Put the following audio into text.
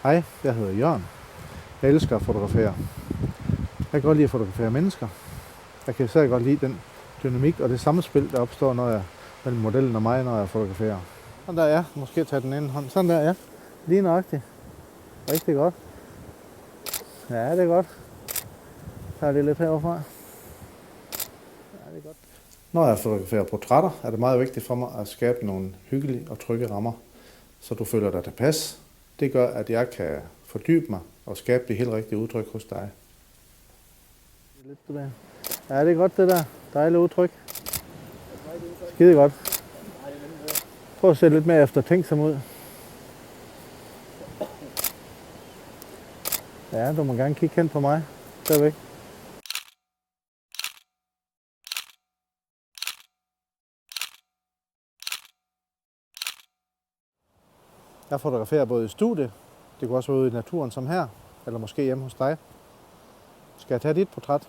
Hej, jeg hedder Jørgen. Jeg elsker at fotografere. Jeg kan godt lide at fotografere mennesker. Jeg kan især godt lide den dynamik og det samspil, der opstår mellem modellen og mig, når jeg fotograferer. Sådan der er. Måske tage den ene hånd. Sådan der, ja. Lige nøjagtigt. Rigtig godt. Ja, det er godt. Så er det lidt heroverfra. Ja, det er godt. Når jeg fotograferer portrætter, er det meget vigtigt for mig at skabe nogle hyggelige og trygge rammer, så du føler dig tilpas. Det gør, at jeg kan fordybe mig og skabe det helt rigtige udtryk hos dig. Ja, det er godt det der. Dejligt udtryk. Skide godt. Prøv at se lidt mere eftertænksom ud. Ja, du må gerne kigge hen på mig. Dervæk. Jeg fotograferer både i studiet, det kan også være ude i naturen som her, eller måske hjemme hos dig. Skal jeg tage dit portræt?